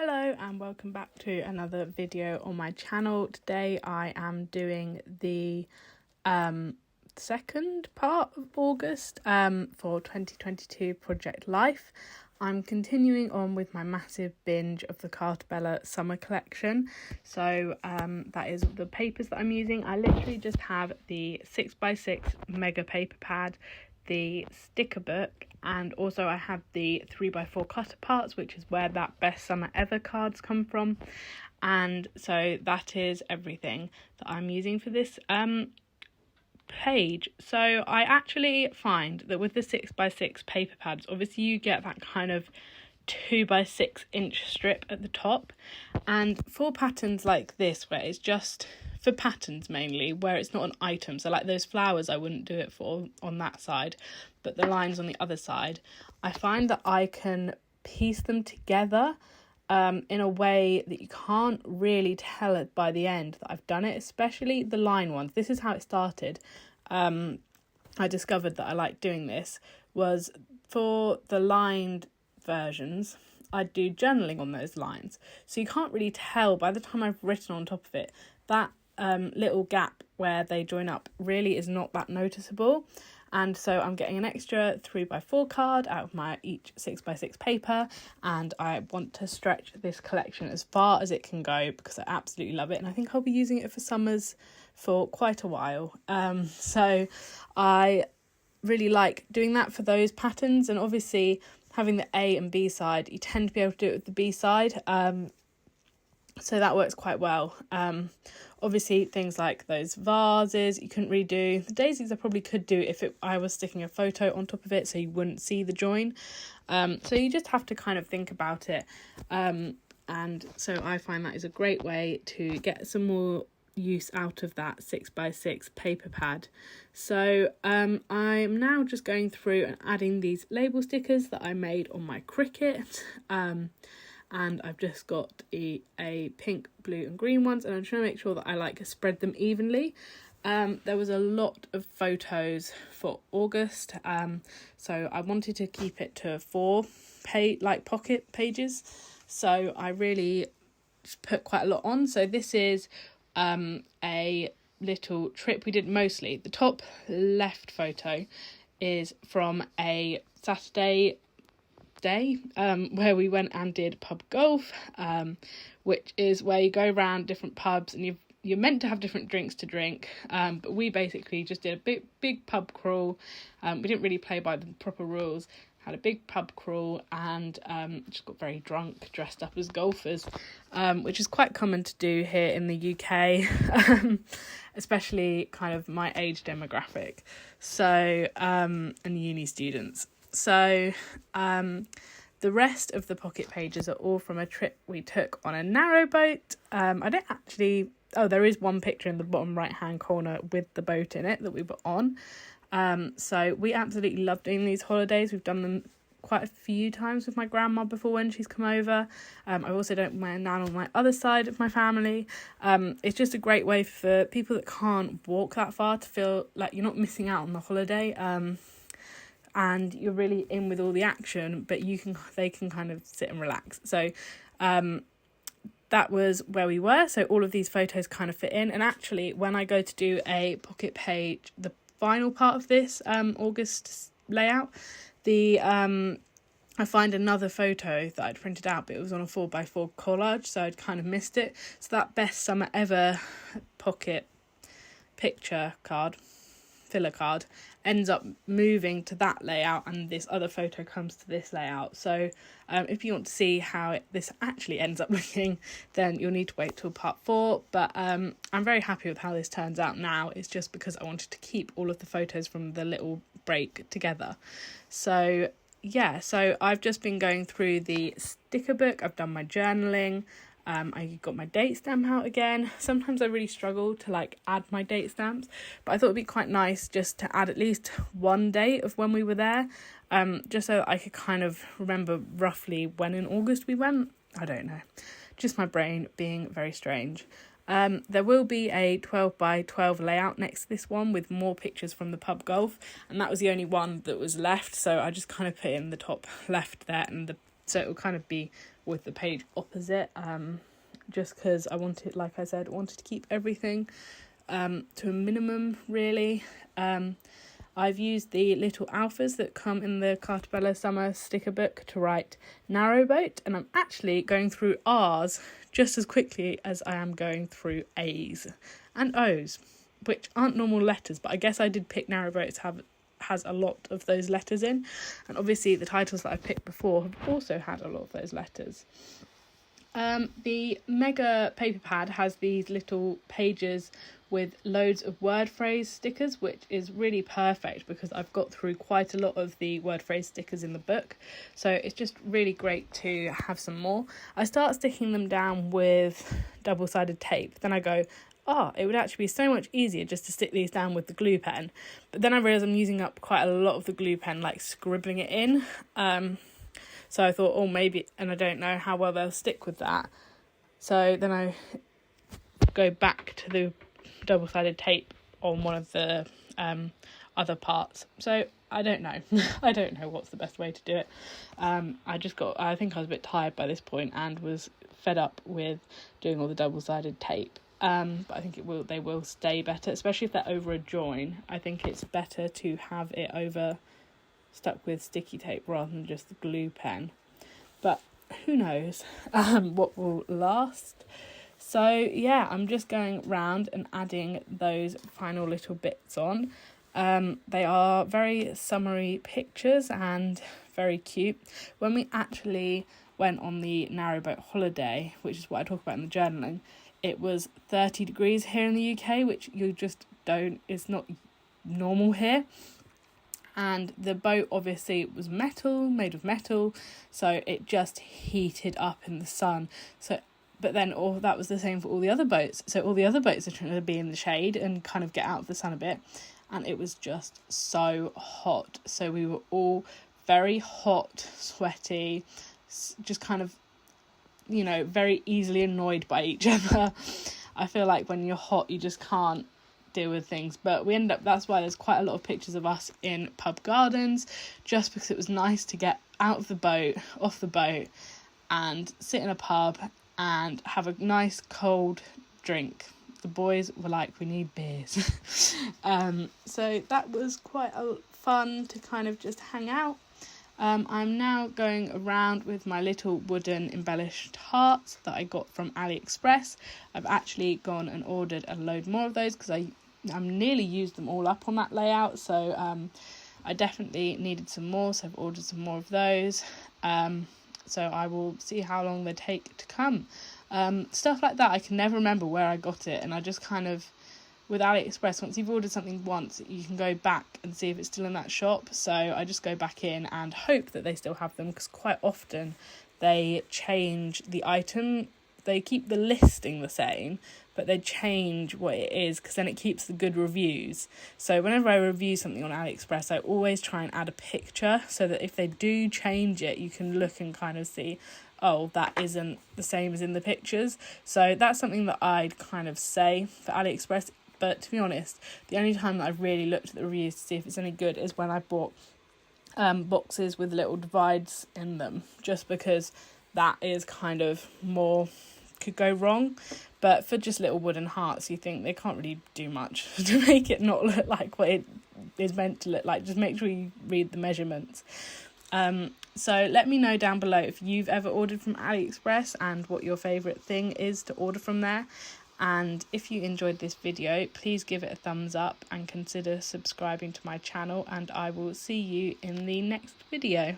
Hello and welcome back to another video on my channel. Today I am doing the second part of August for 2022 Project Life. I'm continuing on with my massive binge of the Carta Bella Summer collection. So that is the papers that I'm using. I literally just have the 6x6 mega paper pad, the sticker book, and also I have the 3x4 cutter parts, which is where that Best Summer Ever cards come from. And so that is everything that I'm using for this page. So I actually find that with the 6x6 paper pads, obviously you get that kind of 2x6 inch strip at the top, and for patterns like this where it's just for patterns mainly, where it's not an item, so like those flowers I wouldn't do it for on that side, but the lines on the other side, I find that I can piece them together in a way that you can't really tell it by the end that I've done it, especially the line ones. This is how it started. I discovered that I like doing this was for the lined versions. I'd do journaling on those lines, so you can't really tell by the time I've written on top of it. That little gap where they join up really is not that noticeable, and so I'm getting an extra 3x4 card out of my each 6x6 paper, and I want to stretch this collection as far as it can go because I absolutely love it, and I think I'll be using it for summers for quite a while. So I really like doing that for those patterns, and obviously having the A and B side, you tend to be able to do it with the B side, so that works quite well. Obviously things like those vases you couldn't really do. The daisies I probably could do if I was sticking a photo on top of it so you wouldn't see the join. So you just have to kind of think about it, and so I find that is a great way to get some more use out of that 6x6 paper pad. So I'm now just going through and adding these label stickers that I made on my Cricut, and I've just got a pink, blue and green ones, and I'm trying to make sure that I spread them evenly. There was a lot of photos for August, so I wanted to keep it to 4 pocket pages, so I really put quite a lot on. So this is a little trip we did. Mostly the top left photo is from a Saturday day where we went and did pub golf, which is where you go around different pubs and you're meant to have different drinks to drink, but we basically just did a big pub crawl. We didn't really play by the proper rules, had a big pub crawl, and just got very drunk, dressed up as golfers, which is quite common to do here in the UK, especially kind of my age demographic, so and uni students. So the rest of the pocket pages are all from a trip we took on a narrowboat. I don't actually... Oh, there is one picture in the bottom right-hand corner with the boat in it that we were on. So we absolutely love doing these holidays. We've done them quite a few times with my grandma before when she's come over. I've also done it with my nan on my other side of my family. It's just a great way for people that can't walk that far to feel like you're not missing out on the holiday. And you're really in with all the action, but they can kind of sit and relax. So that was where we were. So all of these photos kind of fit in. And actually, when I go to do a pocket page, the final part of this August layout, I find another photo that I'd printed out, but it was on a 4x4 collage, so I'd kind of missed it. So that Best Summer Ever pocket picture card, filler card, ends up moving to that layout, and this other photo comes to this layout. So if you want to see how this actually ends up looking, then you'll need to wait till part 4, but I'm very happy with how this turns out now. It's just because I wanted to keep all of the photos from the little break together. So yeah, so I've just been going through the sticker book, I've done my journaling, I got my date stamp out again. Sometimes I really struggle to add my date stamps, but I thought it'd be quite nice just to add at least one date of when we were there, just so that I could kind of remember roughly when in August we went. I don't know, just my brain being very strange. There will be a 12x12 layout next to this one with more pictures from the pub golf, and that was the only one that was left, so I just kind of put in the top left there, and so it will kind of be with the page opposite, just because I wanted, like I said, wanted to keep everything to a minimum, really. I've used the little alphas that come in the Carta Bella Summer sticker book to write narrowboat, and I'm actually going through R's just as quickly as I am going through A's and O's, which aren't normal letters, but I guess I did pick narrowboat to has a lot of those letters in, and obviously the titles that I've picked before have also had a lot of those letters. The mega paper pad has these little pages with loads of word phrase stickers, which is really perfect because I've got through quite a lot of the word phrase stickers in the book, so it's just really great to have some more. I start sticking them down with double-sided tape, then I go, it would actually be so much easier just to stick these down with the glue pen, but then I realise I'm using up quite a lot of the glue pen, like scribbling it in, so I thought, maybe, and I don't know how well they'll stick with that. So then I go back to the double-sided tape on one of the other parts. So I don't know. I don't know what's the best way to do it. I think I was a bit tired by this point and was fed up with doing all the double-sided tape. But I think they will stay better, especially if they're over a join. I think it's better to have it over stuck with sticky tape rather than just the glue pen, but who knows what will last. So yeah, I'm just going round and adding those final little bits on. They are very summery pictures and very cute. When we actually went on the narrowboat holiday, which is what I talk about in the journaling, it was 30 degrees here in the UK, which it's not normal here. And the boat obviously was made of metal, so it just heated up in the sun. But then that was the same for all the other boats. So all the other boats are trying to be in the shade and kind of get out of the sun a bit. And it was just so hot. So we were all very hot, sweaty, just kind of, very easily annoyed by each other. I feel like when you're hot, you just can't deal with things, but that's why there's quite a lot of pictures of us in pub gardens, just because it was nice to get off the boat and sit in a pub and have a nice cold drink. The boys were like, we need beers. So that was quite fun to kind of just hang out. I'm now going around with my little wooden embellished hearts that I got from AliExpress. I've actually gone and ordered a load more of those because I'm nearly used them all up on that layout, so I definitely needed some more, so I've ordered some more of those. So I will see how long they take to come. Stuff like that, I can never remember where I got it, and I just kind of, with AliExpress, once you've ordered something once, you can go back and see if it's still in that shop. So I just go back in and hope that they still have them, because quite often they change the item. They keep the listing the same, but they change what it is, because then it keeps the good reviews. So whenever I review something on AliExpress, I always try and add a picture, so that if they do change it, you can look and kind of see, that isn't the same as in the pictures. So that's something that I'd kind of say for AliExpress. But to be honest, the only time that I've really looked at the reviews to see if it's any good is when I bought boxes with little divides in them, just because that is kind of more could go wrong. But for just little wooden hearts, you think they can't really do much to make it not look like what it is meant to look like. Just make sure you read the measurements. So let me know down below if you've ever ordered from AliExpress and what your favourite thing is to order from there. And if you enjoyed this video, please give it a thumbs up and consider subscribing to my channel, and I will see you in the next video.